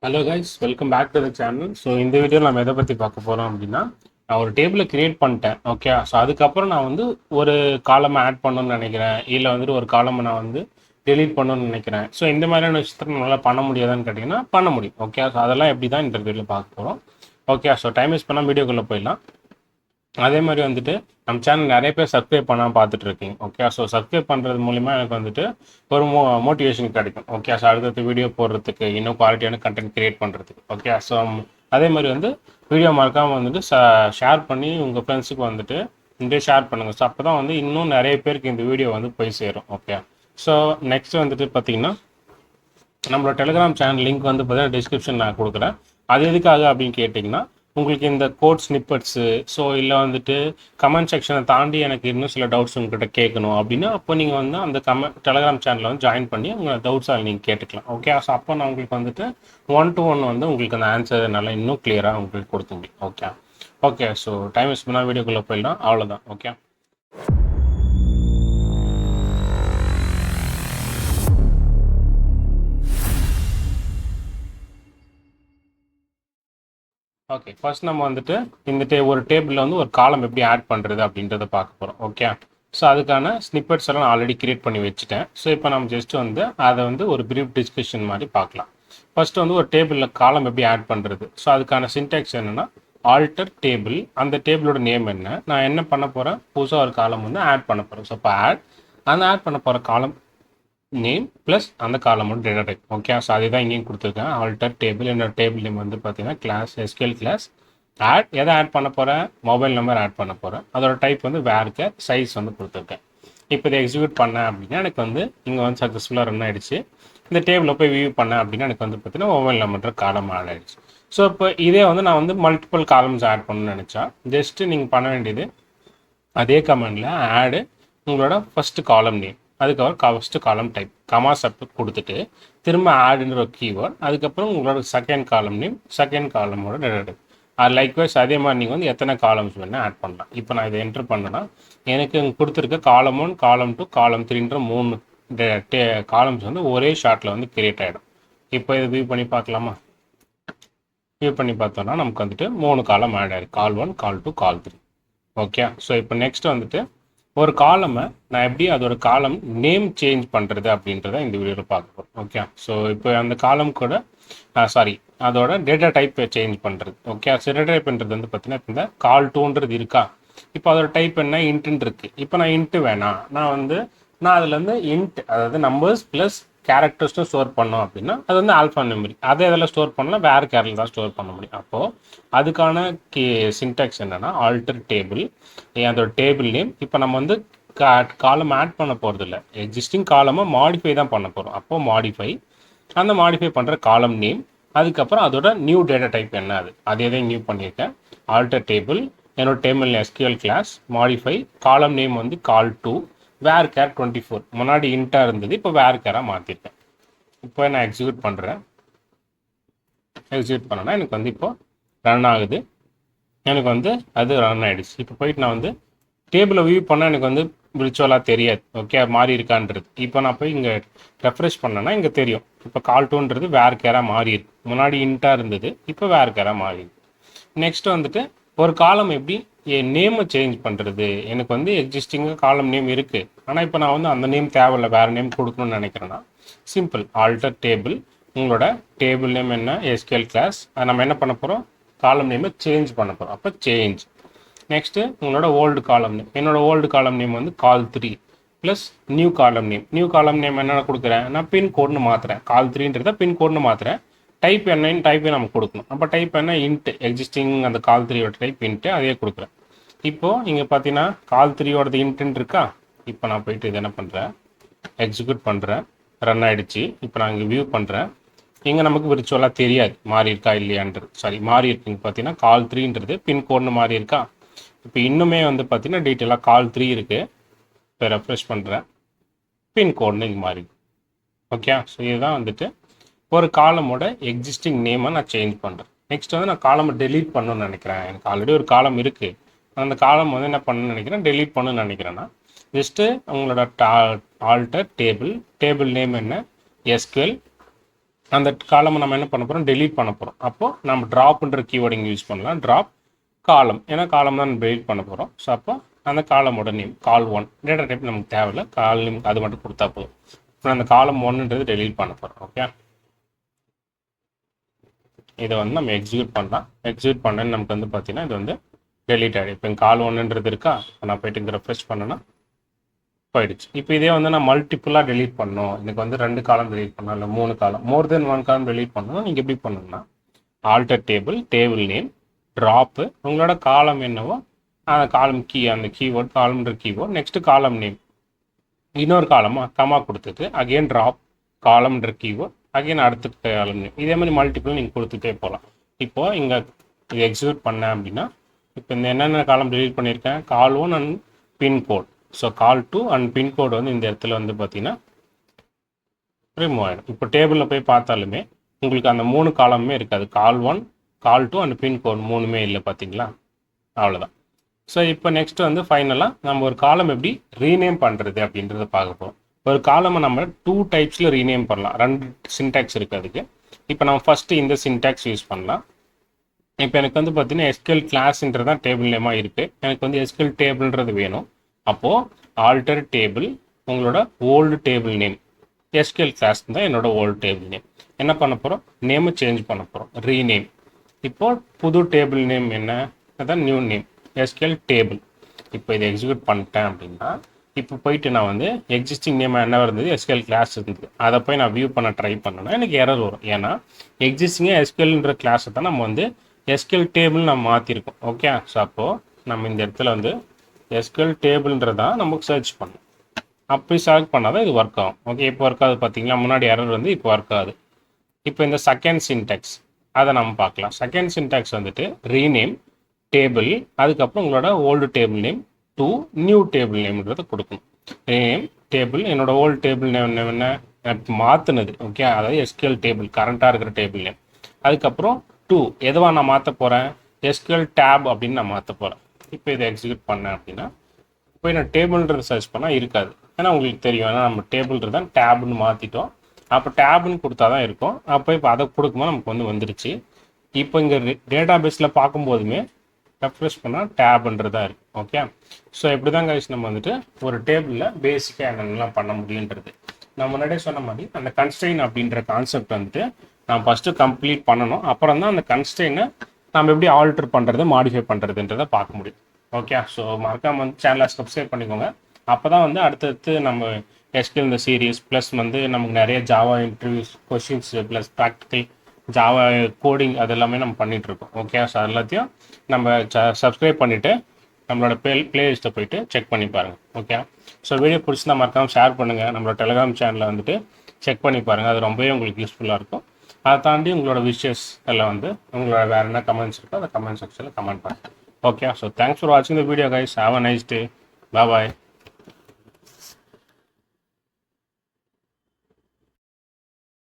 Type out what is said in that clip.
Hello guys, welcome back to the channel. So இந்த வீடியோவில் நம்ம எதை பற்றி பார்க்க போகிறோம் அப்படின்னா, நான் ஒரு டேபிளை கிரியேட் பண்ணிட்டேன். ஓகே, ஸோ அதுக்கப்புறம் நான் வந்து ஒரு காலமை ஆட் பண்ணணும்னு நினைக்கிறேன், இல்லை வந்துட்டு ஒரு காலமை நான் வந்து டெலீட் பண்ணணும்னு நினைக்கிறேன். ஸோ இந்த மாதிரியான விஷயத்தை நல்லா பண்ண முடியாதான்னு கேட்டிங்கன்னா பண்ண முடியும். ஓகே, ஸோ அதெல்லாம் எப்படி தான் இந்த வீடியோவில் பார்க்க போகிறோம். ஓகே, ஸோ டைம் வேஸ்ட் பண்ணால் வீடியோக்குள்ளே போயிடலாம். அதே மாதிரி வந்துட்டு நம்ம சேனல் நிறைய பேர் சப்ஸ்கிரைப் பண்ணாமல் பார்த்துட்டு இருக்கீங்க. ஓகே, ஸோ சப்ஸ்கிரைப் பண்ணுறது மூலிமா எனக்கு வந்துட்டு ஒரு மோட்டிவேஷன் கிடைக்கும். ஓகே, ஸோ அடுத்தடுத்து வீடியோ போடுறதுக்கு, இன்னும் குவாலிட்டியான கண்டென்ட் கிரியேட் பண்ணுறதுக்கு. ஓகே, ஸோ அதே மாதிரி வந்து வீடியோ மறக்காமல் வந்துட்டு ஷேர் பண்ணி உங்கள் ஃப்ரெண்ட்ஸுக்கு வந்துட்டு இந்த ஷேர் பண்ணுங்கள். ஸோ அப்போ தான் வந்து இன்னும் நிறைய பேருக்கு இந்த வீடியோ வந்து போய் சேரும். ஓகே, ஸோ நெக்ஸ்ட் வந்துட்டு பார்த்தீங்கன்னா நம்மளோட டெலிகிராம் சேனல் லிங்க் வந்து பார்த்தீங்கன்னா டிஸ்கிரிப்ஷன் நான் கொடுக்குறேன். அது எதுக்காக அப்படின்னு கேட்டிங்கன்னா, உங்களுக்கு இந்த கோட் ஸ்னிப்பட்ஸு, ஸோ இல்லை வந்துட்டு கமெண்ட் செக்ஷனை தாண்டி எனக்கு இன்னும் சில டவுட்ஸ் உங்கள்கிட்ட கேட்கணும் அப்படின்னா, அப்போ நீங்கள் வந்து அந்த டெலிகிராம் சேனலில் வந்து ஜாயின் பண்ணி உங்களை டவுட்ஸை நீங்கள் கேட்டுக்கலாம். ஓகே, ஸோ அப்போ நான் உங்களுக்கு வந்துட்டு 1-to-1 வந்து உங்களுக்கு அந்த ஆன்சர் நல்லா இன்னும் கிளியராக உங்களுக்கு கொடுக்க முடியும். Okay okay so time waste பண்ணால் வீடியோக்குள்ளே போயிடலாம். அவ்வளோதான். ஓகே, ஓகே ஃபர்ஸ்ட் நம்ம வந்துட்டு இந்த ஒரு டேபிளில் வந்து ஒரு காலம் எப்படி ஆட் பண்ணுறது அப்படின்றத பார்க்க போகிறோம். ஓகே, ஸோ அதுக்கான ஸ்னிப்பெட்ஸ் எல்லாம் நான் ஆல்ரெடி கிரியேட் பண்ணி வச்சுட்டேன். ஸோ இப்போ நம்ம ஜஸ்ட் வந்து அதை வந்து ஒரு ப்ரீஃப் டிஸ்கஷன் மாதிரி பார்க்கலாம். ஃபர்ஸ்ட் வந்து ஒரு டேபிளில் காலம் எப்படி ஆட் பண்ணுறது. ஸோ அதுக்கான சின்டாக்ஸ் என்னென்னா ஆல்டர் டேபிள், அந்த டேபிளோட நேம் என்ன, நான் என்ன பண்ண போகிறேன், புதுசாக ஒரு காலம் வந்து ஆட் பண்ண போகிறேன். ஸோ இப்போ ஆட் பண்ண போகிற காலம் நேம் ப்ளஸ் அந்த காலமோட டேட்டா டைப். ஓகே, ஸோ அதே தான் இங்கேயும் கொடுத்துருக்கேன். ஆல்டர் டேபிள், என்னோட டேபிள் நேம் வந்து பார்த்தீங்கன்னா கிளாஸ் எஸ்கியூஎல் கிளாஸ் எதை ஆட் பண்ண போகிறேன், மொபைல் நம்பர் ஆட் பண்ண போகிறேன். அதோட டைப் வந்து வேர்க்க, சைஸ் வந்து கொடுத்துருக்கேன். இப்போ இதை எக்ஸிக்யூட் பண்ணேன் அப்படின்னா எனக்கு வந்து இங்கே வந்து சக்ஸஸ்ஃபுல்லாக ரன் ஆகிடுச்சு. இந்த டேபிளில் போய் வியூ பண்ணேன் அப்படின்னா எனக்கு வந்து பார்த்தீங்கன்னா மொபைல் நம்பர் காலம் ஆட் ஆகிடுச்சு. ஸோ இப்போ இதே வந்து நான் வந்து மல்டிபிள் காலம்ஸ் ஆட் பண்ணணும்னு நினச்சா ஜஸ்ட்டு நீங்கள் பண்ண வேண்டியது அதே கமெண்டில் ஆடு உங்களோட ஃபஸ்ட்டு காலம் நேம், அதுக்கப்புறம் ஃபஸ்ட்டு காலம் டைப், கமாஸ் கொடுத்துட்டு திரும்ப ஆடுன்ற ஒரு கீவேர்ட், அதுக்கப்புறம் உங்களோட செகண்ட் காலம் நேம், செகண்ட் காலமோட டேட்டா டைப். லைக்வைஸ் அதே மாதிரி நீங்கள் வந்து எத்தனை காலம்ஸ் வேணால் ஆட் பண்ணலாம். இப்போ நான் இதை என்ட்ரு பண்ணேன்னா எனக்கு இங்கே கொடுத்துருக்க காலம் 1, காலம் 2, காலம் 3ன்ற 3 காலம்ஸ் வந்து ஒரே ஷார்ட்டில் வந்து கிரியேட் ஆகிடும். இப்போ இதை வியூ பண்ணி பார்க்கலாமா? வியூ பண்ணி பார்த்தோன்னா நமக்கு வந்துட்டு 3 காலம் ஆட் ஆகிருக்கு, கால் 1, கால் 2, கால் 3. ஓகே, ஸோ இப்போ நெக்ஸ்ட் வந்துட்டு ஒரு காலமை நான் எப்படி அதோட காலம் நேம் சேஞ்ச் பண்ணுறது அப்படின்றத இந்த வீடியோவில் பார்க்க போகிறோம். ஓகே, ஸோ இப்போ அந்த காலம் கூட அதோட டேட்டா டைப் சேஞ்ச் பண்ணுறது. ஓகே, ஸோ டேட்டா டைப்ன்றது வந்து பார்த்தீங்கன்னா இப்போ இந்த கால் 2ன்றது இருக்கா, இப்போ அதோட டைப் என்ன இன்ட்டுன்னு இருக்குது. இப்போ நான் இன்ட்டு வேணாம், நான் அதில் வந்து இன்ட், அதாவது நம்பர்ஸ் ப்ளஸ் கேரக்டர்ஸ்டும் ஸ்டோர் பண்ணோம் அப்படின்னா அது வந்து ஆல்ஃபா மெமரி, அதே இதில் ஸ்டோர் பண்ணலாம், வேறு கேரக்டர் தான் ஸ்டோர் பண்ண முடியும். அப்போது அதுக்கான சின்டாக்ஸ் என்னென்னா ஆல்டர் டேபிள், அதோட டேபிள் நேம். இப்போ நம்ம வந்து காலம் ஆட் பண்ண போகிறது இல்லை, எக்ஸிஸ்டிங் காலமாக மாடிஃபை தான் பண்ண போகிறோம். அப்போது மாடிஃபை, அந்த மாடிஃபை பண்ணுற காலம் நேம், அதுக்கப்புறம் அதோட நியூ டேட்டா டைப் என்ன, அதே தான் நியூ பண்ணியிருக்கேன். ஆல்டர் டேபிள், என்னோட table SQL class, modify, column name வந்து கால் 2, வேர் கேர் 24, முன்னாடி இன்ட்டாக இருந்தது, இப்போ வேர் கேராக மாற்றிருக்கேன். இப்போ நான் எக்ஸிக்யூட் பண்ணுறேன். எக்ஸிக்யூட் பண்ணேன்னா எனக்கு வந்து இப்போ ரன் ஆகுது, எனக்கு வந்து அது ரன் ஆகிடுச்சு. இப்போ போயிட்டு நான் வந்து டேபிளை வியூ பண்ணால் எனக்கு வந்து விர்ச்சுவலாக தெரியாது. ஓகே, மாறி இருக்கான்றது. இப்போ நான் போய் இங்கே ரெஃப்ரெஷ் பண்ணேன்னா இங்கே தெரியும். இப்போ கால் 2ன்றது வேர் கேராக மாறி இருக்கு, முன்னாடி இன்ட்டாக இருந்தது, இப்போ வேர் கேராக மாறி இருக்கு. நெக்ஸ்ட் வந்துட்டு ஒரு காலம் எப்படி என் நேமை சேஞ்ச் பண்ணுறது. எனக்கு வந்து எக்ஸிஸ்டிங்காக காலம் நேம் இருக்குது, ஆனால் இப்போ நான் வந்து அந்த நேம் தேவையில்லை, வேறு நேம் கொடுக்கணும்னு நினைக்கிறேன்னா சிம்பிள் ஆல்டர் டேபிள், உங்களோட டேபிள் நேம் என்ன, எஸ்கியூஎல் கிளாஸ், அதை நம்ம என்ன பண்ண போகிறோம், காலம் நேமை சேஞ்ச் பண்ண போகிறோம். அப்போ சேஞ்ச். நெக்ஸ்ட்டு உங்களோட ஓல்டு காலம் நேம், என்னோட ஓல்டு காலம் நேம் வந்து கால் 3 ப்ளஸ் நியூ காலம் நேம். நியூ காலம் நேம் என்ன கொடுக்குறேன், நான் பின்கோட்னு மாற்றுறேன், கால் 3ன்றத பின்கோட்னு மாற்றுறேன். டைப் என்னன்னு டைப்பே நம்ம கொடுக்கணும். அப்போ டைப் என்ன இன்ட்டு, எக்ஸிஸ்டிங் அந்த கால் 3யோட டைப் இன்ட்டு, அதே கொடுக்குறேன். இப்போது இங்கே பார்த்தீங்கன்னா கால் 3யோடது இன்ட்டுன்னு இருக்கா. இப்போ நான் போயிட்டு இது என்ன பண்ணுறேன், எக்ஸிக்யூட் பண்ணுறேன், ரன் ஆகிடுச்சு. இப்போ நான் இங்கே வியூ பண்ணுறேன், இங்கே நமக்கு விர்ச்சுவலாக தெரியாது மாறி இருக்கா இல்லையான்றது. மாறி இருக்குங்க பார்த்தீங்கன்னா கால் 3ன்றது பின்கோட்னு மாறி இருக்கா. இப்போ இன்னுமே வந்து பார்த்தீங்கன்னா டீட்டெயிலாக கால் 3 இருக்குது. இப்போ ரெஃப்ரெஷ் பண்ணுறேன், பின்கோட்னு இங்கே மாறி. ஓகே, ஸோ இதுதான் வந்துட்டு ஒரு காலமோட எக்ஸிஸ்டிங் நேமை நான் சேஞ்ச் பண்ணுறேன். நெக்ஸ்ட் வந்து நான் காலமை டெலீட் பண்ணணும்னு நினைக்கிறேன். எனக்கு ஆல்ரெடி ஒரு காலம் இருக்குது, அந்த காலம் வந்து என்ன பண்ணணும்னு நினைக்கிறேன், டெலீட் பண்ணணும்னு நினைக்கிறேன்னா ஜஸ்ட்டு உங்களோட ஆல்டர் டேபிள், டேபிள் நேம் என்ன, எஸ்கியூஎல், அந்த காலமை நம்ம என்ன பண்ண போகிறோம், டெலீட் பண்ண போகிறோம். அப்போது நம்ம ட்ராப்ன்ற கீவேர்டு இங்கே யூஸ் பண்ணலாம். ட்ராப் காலம், ஏன்னா காலம் தான் டெலீட் பண்ண போகிறோம். ஸோ அப்போ அந்த காலமோட நேம் கால்1 டேட்டா டைப் நமக்கு தேவையில்லை, கால் நேம் அது மட்டும் கொடுத்தா போதும். இப்போ அந்த காலம் 1ன்றது டெலீட் பண்ண போகிறோம். ஓகே, இதை வந்து நம்ம எக்ஸிக்யூட் பண்ணலாம். எக்ஸிக்யூட் பண்ணேன்னு நமக்கு வந்து பார்த்தீங்கன்னா இது வந்து டெலீட் ஆகிடும். இப்போ கால் 1ன்றது இருக்கா, நான் போயிட்டு இங்கே ரெஃப்ரெஷ் பண்ணேன்னா போயிடுச்சு. இப்போ இதே வந்து நான் மல்டிப்புளாக டெலீட் பண்ணணும், எனக்கு வந்து 2 காலம் டெலீட் பண்ணணும், இல்லை 3 காலம், மோர் தென் 1 காலம் டெலீட் பண்ணணும். நீங்கள் எப்படி பண்ணணும்னா alter table, table name, drop, உங்களோட காலம் என்னவோ அந்த காலம் கீ, அந்த கீவேர்ட் காலம்ன்ற கீவேர்ட், நெக்ஸ்ட் காலம் நேம், இன்னொரு காலமாக கமா கொடுத்துட்டு அகெயின் ட்ராப் காலம்ன்ற கீவேர்ட், அகெயின் அடுத்த காலம் நேம், இதே மாதிரி மல்டிபிள் நீங்கள் கொடுத்துட்டே போகலாம். இப்போது இங்கே இது எக்ஸிக்யூட் பண்ணேன் அப்படின்னா இப்போ இந்த என்னென்ன காலம் டெலீட் பண்ணியிருக்கேன், கால்1 அண்ட் பின்கோட். ஸோ கால்2 அண்ட் பின்கோடு வந்து இந்த இடத்துல வந்து பார்த்தீங்கன்னா ரிமூவ் ஆகிடும். இப்போ டேபிளில் போய் பார்த்தாலுமே உங்களுக்கு அந்த 3 காலமே இருக்காது, கால்1, கால்2 அண்ட் பின்கோட் 3மே இல்லை, பார்த்தீங்களா? அவ்வளோதான். ஸோ இப்போ நெக்ஸ்ட் வந்து ஃபைனலாக நம்ம ஒரு காலம் எப்படி ரீநேம் பண்ணுறது அப்படின்றத பார்க்க போகிறோம். ஒரு காலமை நம்ம 2 டைப்ஸில் ரீநேம் பண்ணலாம். 2 சின்டாக்ஸ் இருக்குது அதுக்கு. இப்போ நம்ம ஃபஸ்ட்டு இந்த சின்டாக்ஸ் யூஸ் பண்ணலாம். இப்போ எனக்கு வந்து பார்த்தீங்கன்னா எஸ்கியூஎல் கிளாஸ்ன்றது தான் டேபிள் நேமாக இருக்குது. எனக்கு வந்து எஸ்கியூஎல் டேபிள்ன்றது வேணும். அப்போது ஆல்டர் டேபிள், உங்களோட old table name, SQL class தான் என்னோட ஓல்டு டேபிள் நேம். என்ன பண்ண போகிறோம், நேமை சேஞ்ச் பண்ண போகிறோம், ரீநேம். இப்போ புது டேபிள் நேம் என்ன, அதான் நியூ நேம், எஸ்கியூஎல் டேபிள். இப்போ இதை எக்ஸிக்யூட் பண்ணிட்டேன் அப்படின்னா இப்போ போயிட்டு நான் வந்து எக்ஸிஸ்டிங் நேம் என்ன இருந்தது, எஸ்கியூஎல் கிளாஸ் இருந்தது, அதை போய் நான் வியூ பண்ண ட்ரை பண்ணேன்னா எனக்கு எரர் வரும். ஏன்னா எக்ஸிஸ்டிங்காக எஸ்கியூஎல்ன்ற கிளாஸை தான் நம்ம வந்து எஸ்கியூஎல் டேபிள் நம்ம மாற்றிருக்கோம். ஓகே, ஸோ அப்போது நம்ம இந்த இடத்துல வந்து எஸ்கியூஎல் டேபிள்ன்றதான் நமக்கு சர்ச் பண்ணணும். அப்படி செலக்ட் பண்ணால் தான் இது ஒர்க் ஆகும். ஓகே, இப்போ ஒர்க் ஆகுது பார்த்தீங்களா, முன்னாடி எரர் வந்து இப்போ ஒர்க் ஆகுது. இப்போ இந்த செகண்ட் சின்டாக்ஸ் அதை நம்ம பார்க்கலாம். செகண்ட் சின்டாக்ஸ் வந்துட்டு ரீநேம் டேபிள், அதுக்கப்புறம் உங்களோட old table name to new table நேம்ன்றதை கொடுக்கணும். ரீநேம் டேபிள், என்னோட ஓல்டு டேபிள் நேம் என்ன மாற்றினது, ஓகே, அதாவது எஸ்கியூஎல் டேபிள் கரண்ட்டாக இருக்கிற டேபிள் நேம். அதுக்கப்புறம் டு எதுவாக நான் மாற்ற போகிறேன், எஸ்கியூஎல் டேப் அப்படின்னு நான் மாற்ற போகிறேன். இப்போ இதை எக்ஸிக்யூட் பண்ணேன் அப்படின்னா போய் நான் டேபிள்ன்றது சர்ச் பண்ணால் இருக்காது. ஏன்னா உங்களுக்கு தெரியும், ஏன்னா நம்ம டேபிள்ன்றது தான் டேப்னு மாற்றிட்டோம். அப்போ டேப்னு கொடுத்தா தான் இருக்கும். அப்போ இப்போ அதை கொடுக்கும்போது நமக்கு வந்து வந்துருச்சு. இப்போ இங்கே டேட்டா பேஸில் பார்க்கும்போதுமே ரெஃப்ரெஷ் பண்ணால் டேப்ன்றதாக இருக்குது. ஓகே, ஸோ இப்படி தான் கைஸ் நம்ம வந்துட்டு ஒரு டேபிளில் பேசிக்காக என்னென்னலாம் பண்ண முடியுன்றது. நான் முன்னாடியே சொன்ன மாதிரி அந்த கன்ஸ்ட்ரெயின் அப்படின்ற கான்செப்ட் வந்துட்டு நான் ஃபஸ்ட்டு கம்ப்ளீட் பண்ணணும். அப்புறம் தான் அந்த கன்ஸ்ட்ரெயினை நம்ம எப்படி ஆல்டர் பண்ணுறது, மாடிஃபை பண்ணுறதுன்றதை பார்க்க முடியும். ஓகே, ஸோ மறக்காம வந்து சேனலை சப்ஸ்கிரைப் பண்ணிக்கோங்க. அப்போ தான் வந்து அடுத்தடுத்து நம்ம எஸ்கியூஎல் இந்த சீரீஸ் ப்ளஸ் வந்து நமக்கு நிறைய Java interviews, questions plus practical Java coding அதெல்லாமே நம்ம பண்ணிகிட்ருக்கோம். ஓகே, ஸோ எல்லாத்தையும் நம்ம சப்ஸ்கிரைப் பண்ணிவிட்டு நம்மளோட பிளேலிஸ்ட்டை போயிட்டு செக் பண்ணி பாருங்கள். ஓகே, ஸோ வீடியோ பிடிச்சிருந்தா மறக்காமல் ஷேர் பண்ணுங்கள். நம்மளோட டெலிகிராம் சேனலில் வந்துட்டு செக் பண்ணி பாருங்கள், அது ரொம்பவே உங்களுக்கு யூஸ்ஃபுல்லாக இருக்கும். அதை தாண்டி உங்களோட விஷஸ் எல்லாம் வந்து உங்களோட வேறு என்ன கமெண்ட்ஸ் இருக்கோ அதை கமெண்ட் செக்ஷனில் கமெண்ட் பண்ணுங்கள். Okay, so thanks for watching the video guys. Have a nice day. Bye bye.